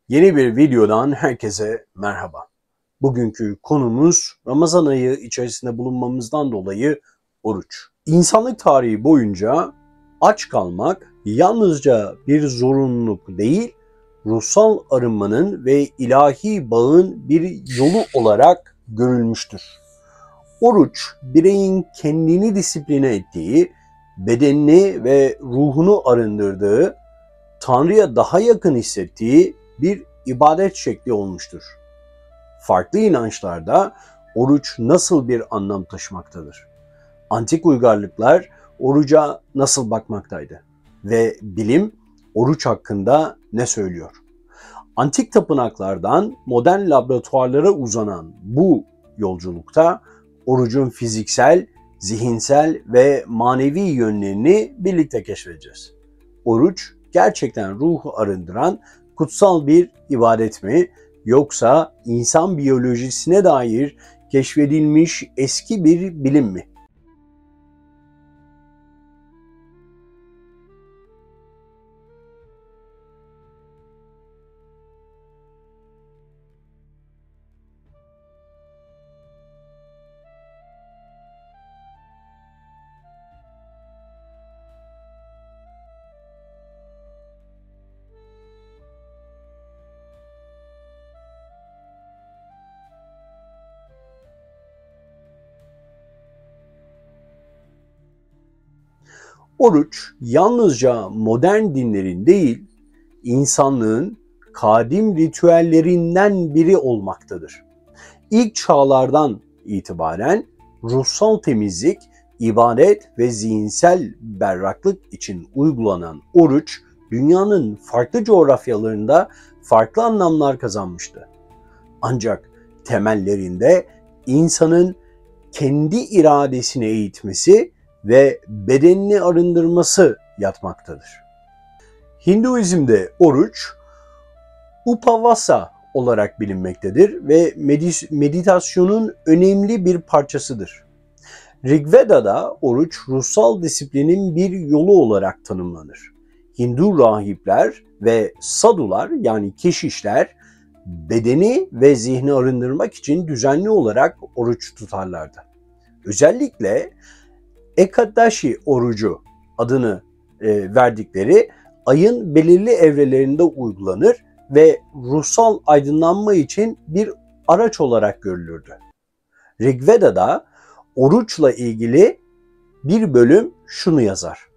Yeni bir videodan herkese merhaba. Bugünkü konumuz Ramazan ayı içerisinde bulunmamızdan dolayı oruç. İnsanlık tarihi boyunca aç kalmak yalnızca bir zorunluluk değil, ruhsal arınmanın ve ilahi bağın bir yolu olarak görülmüştür. Oruç, bireyin kendini disipline ettiği, bedenini ve ruhunu arındırdığı, Tanrı'ya daha yakın hissettiği bir ibadet şekli olmuştur. Farklı inançlarda oruç nasıl bir anlam taşımaktadır? Antik uygarlıklar oruca nasıl bakmaktaydı? Ve bilim oruç hakkında ne söylüyor? Antik tapınaklardan modern laboratuvarlara uzanan bu yolculukta orucun fiziksel, zihinsel ve manevi yönlerini birlikte keşfedeceğiz. Oruç gerçekten ruhu arındıran kutsal bir ibadet mi, yoksa insan biyolojisine dair keşfedilmiş eski bir bilim mi? Oruç yalnızca modern dinlerin değil, insanlığın kadim ritüellerinden biri olmaktadır. İlk çağlardan itibaren ruhsal temizlik, ibadet ve zihinsel berraklık için uygulanan oruç, dünyanın farklı coğrafyalarında farklı anlamlar kazanmıştı. Ancak temellerinde insanın kendi iradesini eğitmesi ve bedenini arındırması yatmaktadır. Hinduizm'de oruç Upavasa olarak bilinmektedir ve meditasyonun önemli bir parçasıdır. Rigveda'da oruç ruhsal disiplinin bir yolu olarak tanımlanır. Hindu rahipler ve sadular yani keşişler bedeni ve zihni arındırmak için düzenli olarak oruç tutarlardı. Özellikle Ekadashi orucu adını verdikleri ayın belirli evrelerinde uygulanır ve ruhsal aydınlanma için bir araç olarak görülürdü. Rigveda'da oruçla ilgili bir bölüm şunu yazar.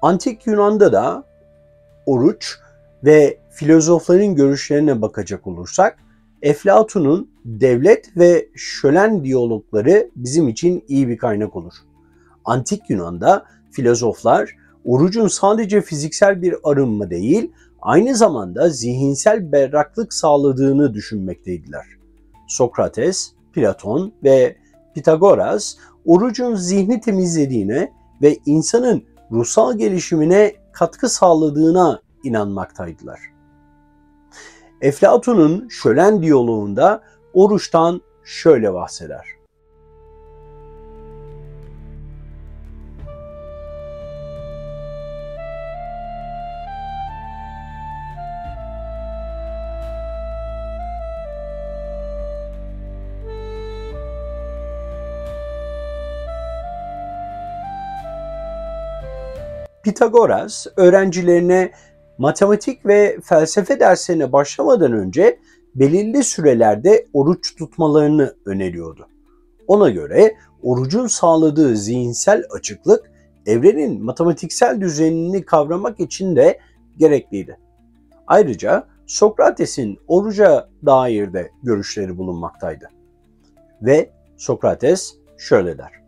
Antik Yunan'da da oruç ve filozofların görüşlerine bakacak olursak, Eflatun'un devlet ve şölen diyalogları bizim için iyi bir kaynak olur. Antik Yunan'da filozoflar orucun sadece fiziksel bir arınma değil, aynı zamanda zihinsel berraklık sağladığını düşünmekteydiler. Sokrates, Platon ve Pitagoras orucun zihni temizlediğine ve insanın ruhsal gelişimine katkı sağladığına inanmaktaydılar. Eflatun'un şölen diyaloğunda oruçtan şöyle bahseder. Pitagoras öğrencilerine matematik ve felsefe derslerine başlamadan önce belirli sürelerde oruç tutmalarını öneriyordu. Ona göre orucun sağladığı zihinsel açıklık evrenin matematiksel düzenini kavramak için de gerekliydi. Ayrıca Sokrates'in oruca dair de görüşleri bulunmaktaydı. Ve Sokrates şöyle der.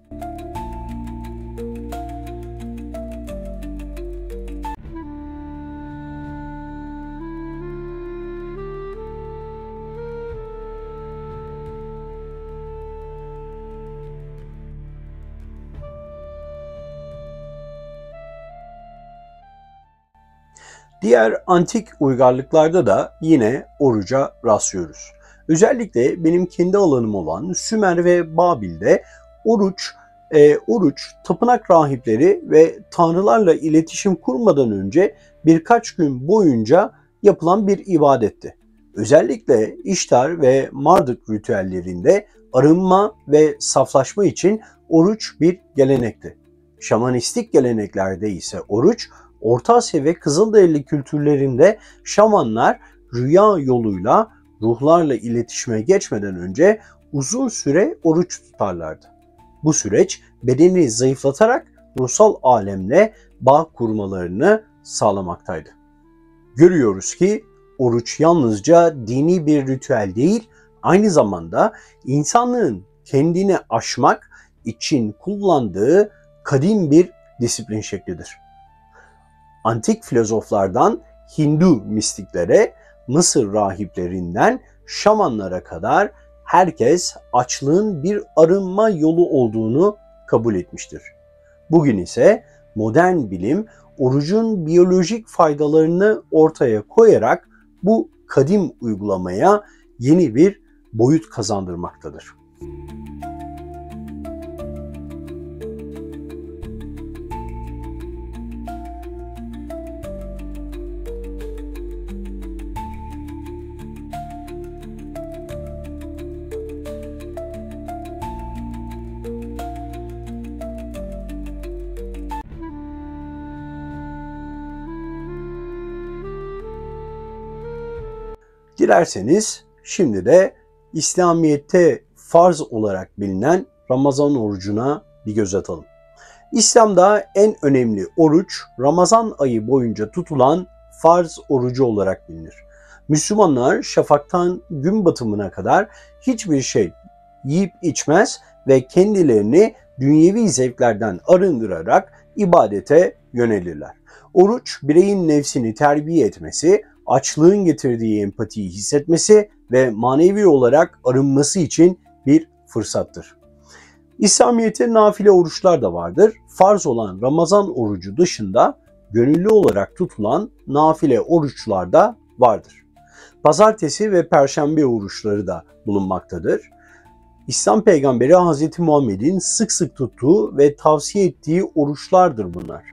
Diğer antik uygarlıklarda da yine oruca rastlıyoruz. Özellikle benim kendi alanım olan Sümer ve Babil'de oruç tapınak rahipleri ve tanrılarla iletişim kurmadan önce birkaç gün boyunca yapılan bir ibadetti. Özellikle İştar ve Marduk ritüellerinde arınma ve saflaşma için oruç bir gelenekti. Şamanistik geleneklerde ise oruç, Orta Asya ve Kızılderili kültürlerinde şamanlar rüya yoluyla ruhlarla iletişime geçmeden önce uzun süre oruç tutarlardı. Bu süreç bedeni zayıflatarak ruhsal alemle bağ kurmalarını sağlamaktaydı. Görüyoruz ki oruç yalnızca dini bir ritüel değil, aynı zamanda insanlığın kendini aşmak için kullandığı kadim bir disiplin şeklidir. Antik filozoflardan Hindu mistiklere, Mısır rahiplerinden şamanlara kadar herkes açlığın bir arınma yolu olduğunu kabul etmiştir. Bugün ise modern bilim orucun biyolojik faydalarını ortaya koyarak bu kadim uygulamaya yeni bir boyut kazandırmaktadır. Dilerseniz şimdi de İslamiyet'te farz olarak bilinen Ramazan orucuna bir göz atalım. İslam'da en önemli oruç Ramazan ayı boyunca tutulan farz orucu olarak bilinir. Müslümanlar şafaktan gün batımına kadar hiçbir şey yiyip içmez ve kendilerini dünyevi zevklerden arındırarak ibadete yönelirler. Oruç bireyin nefsini terbiye etmesi, açlığın getirdiği empatiyi hissetmesi ve manevi olarak arınması için bir fırsattır. İslamiyet'te nafile oruçlar da vardır. Farz olan Ramazan orucu dışında gönüllü olarak tutulan nafile oruçlar da vardır. Pazartesi ve perşembe oruçları da bulunmaktadır. İslam peygamberi Hz. Muhammed'in sık sık tuttuğu ve tavsiye ettiği oruçlardır bunlar.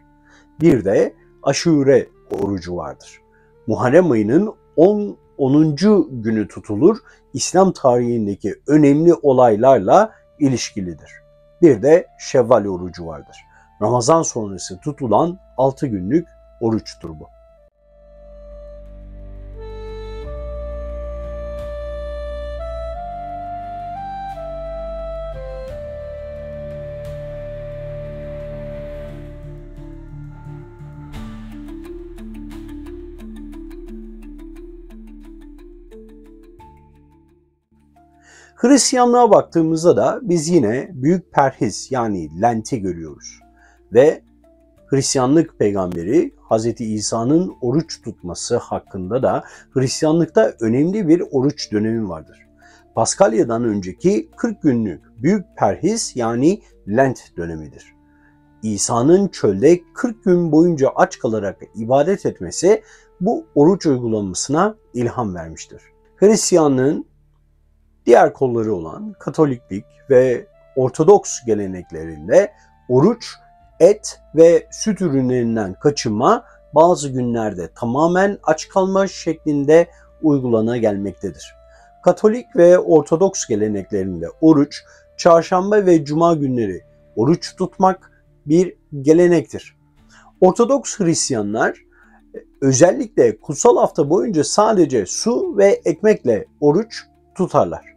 Bir de Aşure orucu vardır. Muharrem ayının 10. günü tutulur, İslam tarihindeki önemli olaylarla ilişkilidir. Bir de Şevval orucu vardır. Ramazan sonrası tutulan 6 günlük oruçtur bu. Hristiyanlığa baktığımızda da biz yine Büyük Perhiz yani Lent'i görüyoruz. Ve Hristiyanlık peygamberi Hz. İsa'nın oruç tutması hakkında da Hristiyanlıkta önemli bir oruç dönemi vardır. Paskalya'dan önceki 40 günlük Büyük Perhiz yani Lent dönemidir. İsa'nın çölde 40 gün boyunca aç kalarak ibadet etmesi bu oruç uygulamasına ilham vermiştir. Hristiyanlığın diğer kolları olan Katoliklik ve Ortodoks geleneklerinde oruç, et ve süt ürünlerinden kaçınma, bazı günlerde tamamen aç kalma şeklinde uygulana gelmektedir. Katolik ve Ortodoks geleneklerinde oruç, çarşamba ve cuma günleri oruç tutmak bir gelenektir. Ortodoks Hristiyanlar özellikle kutsal hafta boyunca sadece su ve ekmekle oruç tutarlar.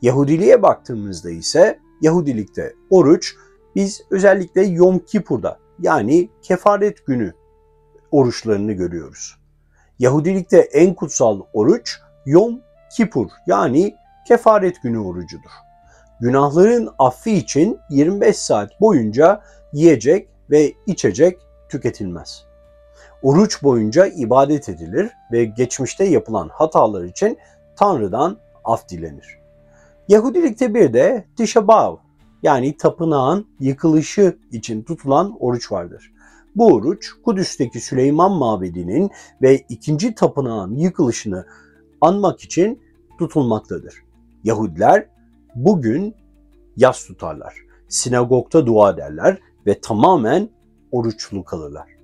Yahudiliğe baktığımızda ise Yahudilikte oruç biz özellikle Yom Kipur'da yani kefaret günü oruçlarını görüyoruz. Yahudilikte en kutsal oruç Yom Kipur yani kefaret günü orucudur. Günahların affı için 25 saat boyunca yiyecek ve içecek tüketilmez. Oruç boyunca ibadet edilir ve geçmişte yapılan hatalar için Tanrı'dan af dilenir. Yahudilikte bir de Tisha B'Av yani tapınağın yıkılışı için tutulan oruç vardır. Bu oruç Kudüs'teki Süleyman Mabedi'nin ve ikinci tapınağın yıkılışını anmak için tutulmaktadır. Yahudiler bugün yas tutarlar, sinagogda dua ederler ve tamamen oruçlu kalırlar.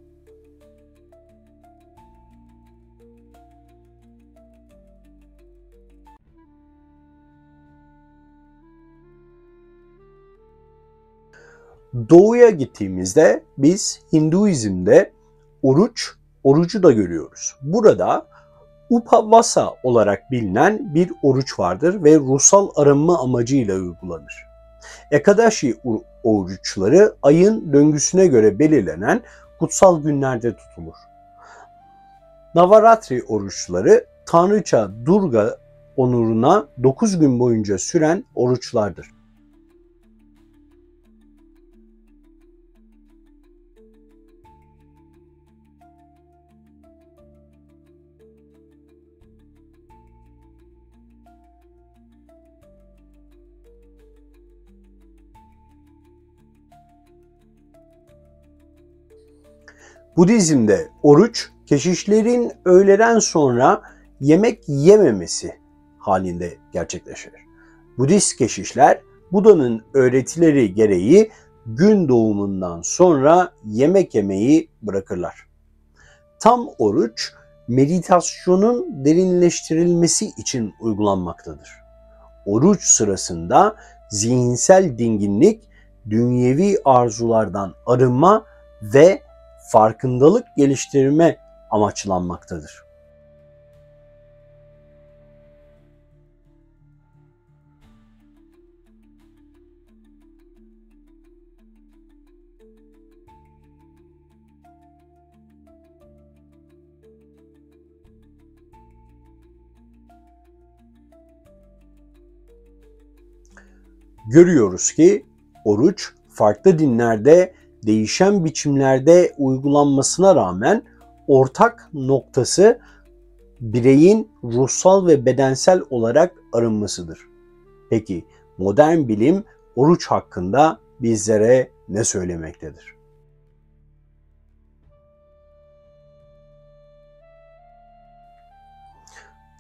Doğuya gittiğimizde biz Hinduizm'de orucu da görüyoruz. Burada Upavasa olarak bilinen bir oruç vardır ve ruhsal arınma amacıyla uygulanır. Ekadashi oruçları ayın döngüsüne göre belirlenen kutsal günlerde tutulur. Navaratri oruçları Tanrıça Durga onuruna 9 gün boyunca süren oruçlardır. Budizm'de oruç, keşişlerin öğleden sonra yemek yememesi halinde gerçekleşir. Budist keşişler, Buda'nın öğretileri gereği gün doğumundan sonra yemek yemeyi bırakırlar. Tam oruç, meditasyonun derinleştirilmesi için uygulanmaktadır. Oruç sırasında zihinsel dinginlik, dünyevi arzulardan arınma ve farkındalık geliştirme amaçlanmaktadır. Görüyoruz ki oruç farklı dinlerde değişen biçimlerde uygulanmasına rağmen ortak noktası bireyin ruhsal ve bedensel olarak arınmasıdır. Peki modern bilim oruç hakkında bizlere ne söylemektedir?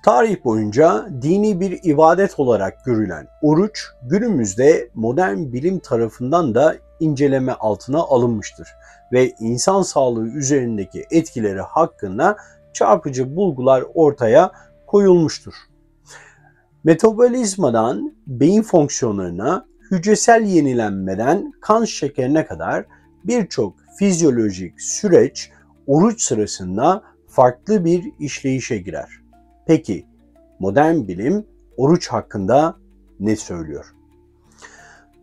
Tarih boyunca dini bir ibadet olarak görülen oruç günümüzde modern bilim tarafından da inceleme altına alınmıştır ve insan sağlığı üzerindeki etkileri hakkında çarpıcı bulgular ortaya koyulmuştur. Metabolizmadan beyin fonksiyonlarına, hücresel yenilenmeden kan şekerine kadar birçok fizyolojik süreç oruç sırasında farklı bir işleyişe girer. Peki modern bilim oruç hakkında ne söylüyor?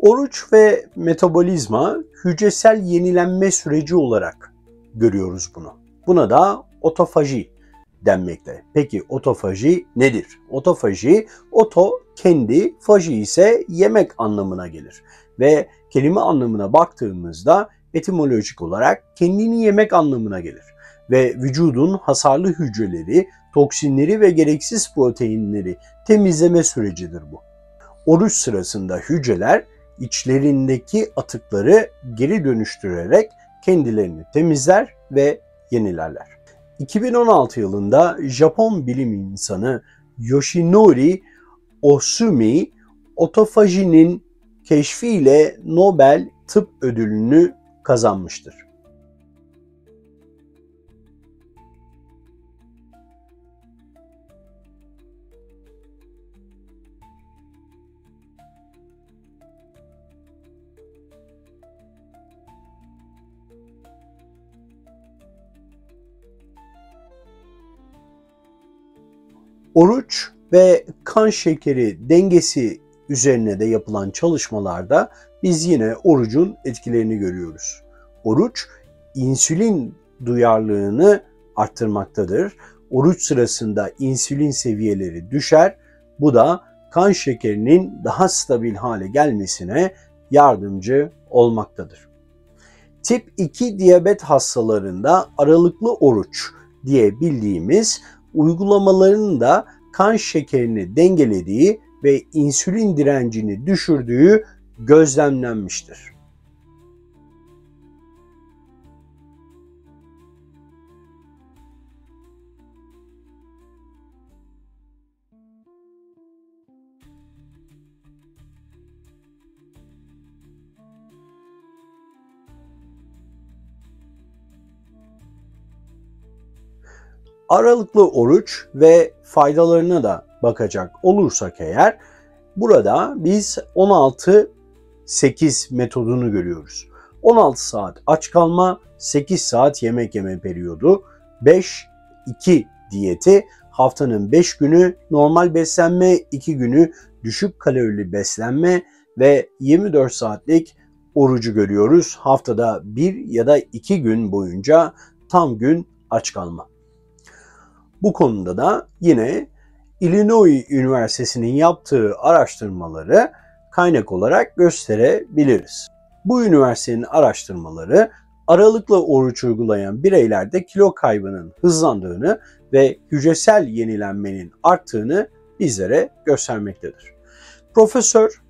Oruç ve metabolizma hücresel yenilenme süreci olarak görüyoruz bunu. Buna da otofaji denmekte. Peki otofaji nedir? Otofaji, oto kendi, faji ise yemek anlamına gelir. Ve kelime anlamına baktığımızda etimolojik olarak kendini yemek anlamına gelir. Ve vücudun hasarlı hücreleri, toksinleri ve gereksiz proteinleri temizleme sürecidir bu. Oruç sırasında hücreler içlerindeki atıkları geri dönüştürerek kendilerini temizler ve yenilerler. 2016 yılında Japon bilim insanı Yoshinori Ohsumi, otofajinin keşfiyle Nobel Tıp Ödülünü kazanmıştır. Oruç ve kan şekeri dengesi üzerine de yapılan çalışmalarda biz yine orucun etkilerini görüyoruz. Oruç insülin duyarlılığını arttırmaktadır. oruç sırasında insülin seviyeleri düşer. Bu da kan şekerinin daha stabil hale gelmesine yardımcı olmaktadır. Tip 2 diyabet hastalarında aralıklı oruç diye bildiğimiz uygulamaların da kan şekerini dengelediği ve insülin direncini düşürdüğü gözlemlenmiştir. Aralıklı oruç ve faydalarına da bakacak olursak eğer, burada biz 16-8 metodunu görüyoruz. 16 saat aç kalma, 8 saat yemek yeme periyodu, 5-2 diyeti, haftanın 5 günü normal beslenme, 2 günü düşük kalorili beslenme ve 24 saatlik orucu görüyoruz. Haftada 1 ya da 2 gün boyunca tam gün aç kalma. Bu konuda da yine Illinois Üniversitesi'nin yaptığı araştırmaları kaynak olarak gösterebiliriz. Bu üniversitenin araştırmaları aralıklı oruç uygulayan bireylerde kilo kaybının hızlandığını ve hücresel yenilenmenin arttığını bizlere göstermektedir. Profesör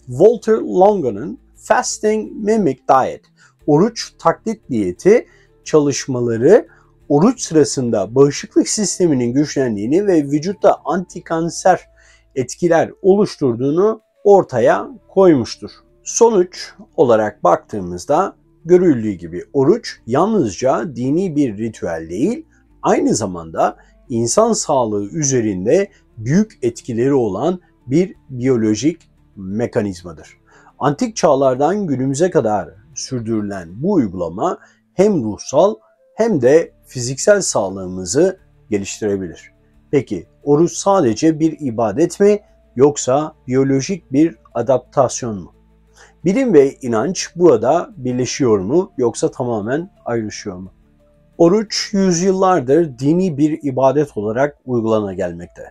Walter Longo'nun Fasting Mimic Diet, oruç taklit diyeti çalışmaları oruç sırasında bağışıklık sisteminin güçlendiğini ve vücutta antikanser etkiler oluşturduğunu ortaya koymuştur. Sonuç olarak baktığımızda görüldüğü gibi oruç yalnızca dini bir ritüel değil, aynı zamanda insan sağlığı üzerinde büyük etkileri olan bir biyolojik mekanizmadır. Antik çağlardan günümüze kadar sürdürülen bu uygulama hem ruhsal hem de fiziksel sağlığımızı geliştirebilir. Peki oruç sadece bir ibadet mi yoksa biyolojik bir adaptasyon mu? Bilim ve inanç burada birleşiyor mu yoksa tamamen ayrışıyor mu? Oruç yüzyıllardır dini bir ibadet olarak uygulana gelmekte.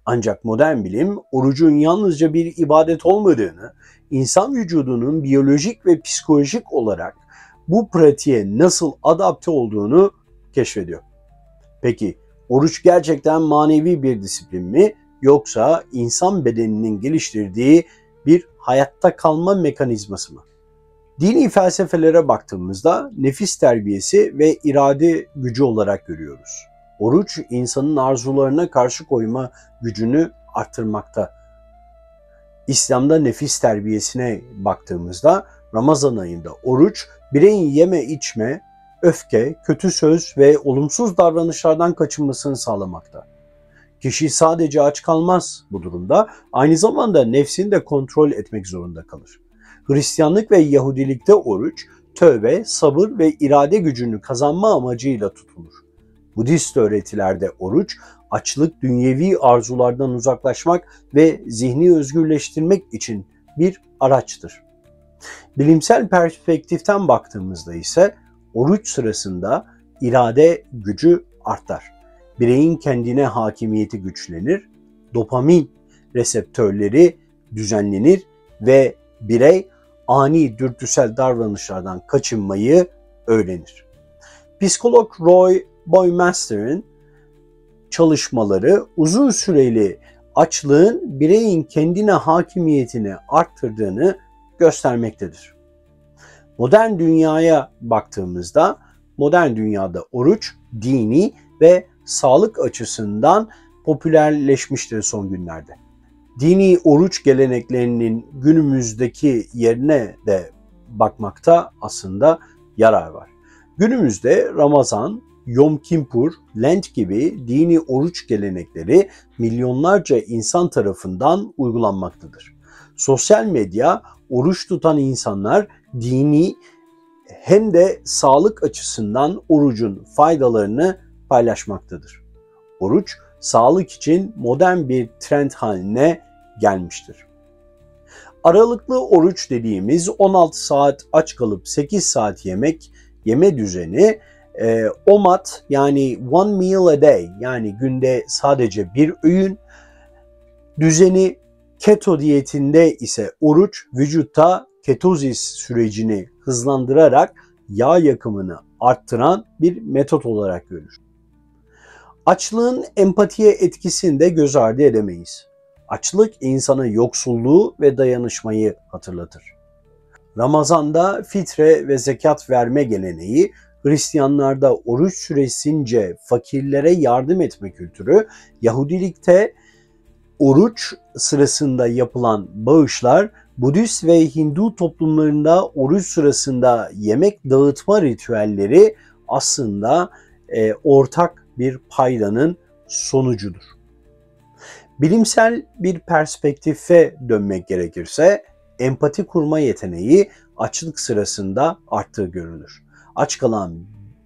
Ancak modern bilim orucun yalnızca bir ibadet olmadığını, insan vücudunun biyolojik ve psikolojik olarak bu pratiğe nasıl adapte olduğunu keşfediyor. Peki oruç gerçekten manevi bir disiplin mi yoksa insan bedeninin geliştirdiği bir hayatta kalma mekanizması mı? Dini felsefelere baktığımızda nefis terbiyesi ve irade gücü olarak görüyoruz. Oruç insanın arzularına karşı koyma gücünü artırmakta. İslam'da nefis terbiyesine baktığımızda Ramazan ayında oruç bireyin yeme içme, öfke, kötü söz ve olumsuz davranışlardan kaçınmasını sağlamakta. Kişi sadece aç kalmaz bu durumda, aynı zamanda nefsini de kontrol etmek zorunda kalır. Hristiyanlık ve Yahudilikte oruç, tövbe, sabır ve irade gücünü kazanma amacıyla tutulur. Budist öğretilerde oruç, açlık, dünyevi arzulardan uzaklaşmak ve zihni özgürleştirmek için bir araçtır. Bilimsel perspektiften baktığımızda ise oruç sırasında irade gücü artar. Bireyin kendine hakimiyeti güçlenir, dopamin reseptörleri düzenlenir ve birey ani dürtüsel davranışlardan kaçınmayı öğrenir. Psikolog Roy Baumeister'in çalışmaları uzun süreli açlığın bireyin kendine hakimiyetini arttırdığını göstermektedir. Modern dünyaya baktığımızda modern dünyada oruç dini ve sağlık açısından popülerleşmiştir son günlerde. Dini oruç geleneklerinin günümüzdeki yerine de bakmakta aslında yarar var. Günümüzde Ramazan, Yom Kippur, Lent gibi dini oruç gelenekleri milyonlarca insan tarafından uygulanmaktadır. Sosyal medya, oruç tutan insanlar dini hem de sağlık açısından orucun faydalarını paylaşmaktadır. Oruç, sağlık için modern bir trend haline gelmiştir. Aralıklı oruç dediğimiz 16 saat aç kalıp 8 saat yeme düzeni OMAD yani one meal a day yani günde sadece bir öğün düzeni, keto diyetinde ise oruç vücutta ketozis sürecini hızlandırarak yağ yakımını arttıran bir metot olarak görülür. Açlığın empatiye etkisini de göz ardı edemeyiz. Açlık insana yoksulluğu ve dayanışmayı hatırlatır. Ramazan'da fitre ve zekat verme geleneği, Hristiyanlarda oruç süresince fakirlere yardım etme kültürü, Yahudilikte oruç sırasında yapılan bağışlar, Budist ve Hindu toplumlarında oruç sırasında yemek dağıtma ritüelleri aslında ortak bir paydanın sonucudur. Bilimsel bir perspektife dönmek gerekirse, empati kurma yeteneği açlık sırasında arttığı görülür. Aç kalan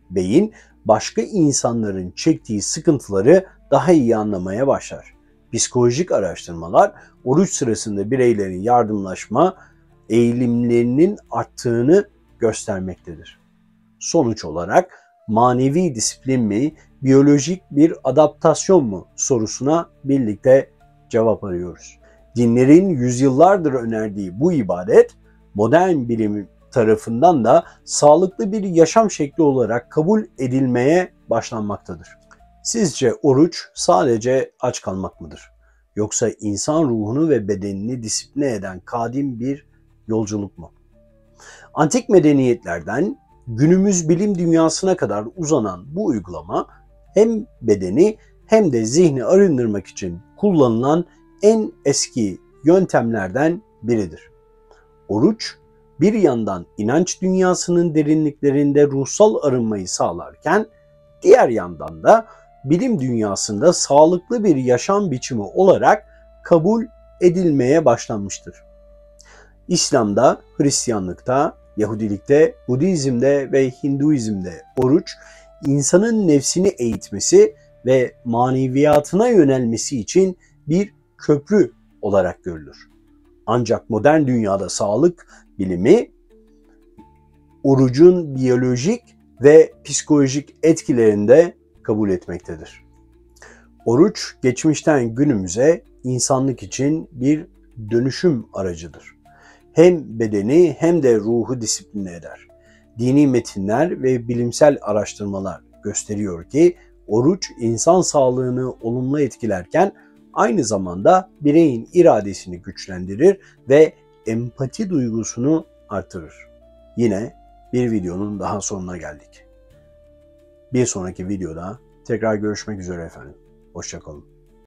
beyin başka insanların çektiği sıkıntıları daha iyi anlamaya başlar. Psikolojik araştırmalar oruç sırasında bireylerin yardımlaşma eğilimlerinin arttığını göstermektedir. Sonuç olarak manevi disiplin mi, biyolojik bir adaptasyon mu sorusuna birlikte cevap arıyoruz. Dinlerin yüzyıllardır önerdiği bu ibadet modern bilim tarafından da sağlıklı bir yaşam şekli olarak kabul edilmeye başlanmaktadır. Sizce oruç sadece aç kalmak mıdır? Yoksa insan ruhunu ve bedenini disipline eden kadim bir yolculuk mu? Antik medeniyetlerden günümüz bilim dünyasına kadar uzanan bu uygulama hem bedeni hem de zihni arındırmak için kullanılan en eski yöntemlerden biridir. Oruç bir yandan inanç dünyasının derinliklerinde ruhsal arınmayı sağlarken diğer yandan da bilim dünyasında sağlıklı bir yaşam biçimi olarak kabul edilmeye başlanmıştır. İslam'da, Hristiyanlıkta, Yahudilikte, Budizm'de ve Hinduizm'de oruç, insanın nefsini eğitmesi ve maneviyatına yönelmesi için bir köprü olarak görülür. Ancak modern dünyada sağlık bilimi orucun biyolojik ve psikolojik etkilerini de kabul etmektedir. Oruç geçmişten günümüze insanlık için bir dönüşüm aracıdır. Hem bedeni hem de ruhu disipline eder. Dini metinler ve bilimsel araştırmalar gösteriyor ki oruç insan sağlığını olumlu etkilerken aynı zamanda bireyin iradesini güçlendirir ve empati duygusunu artırır. Yine bir videonun daha sonuna geldik. Bir sonraki videoda tekrar görüşmek üzere efendim. Hoşça kalın.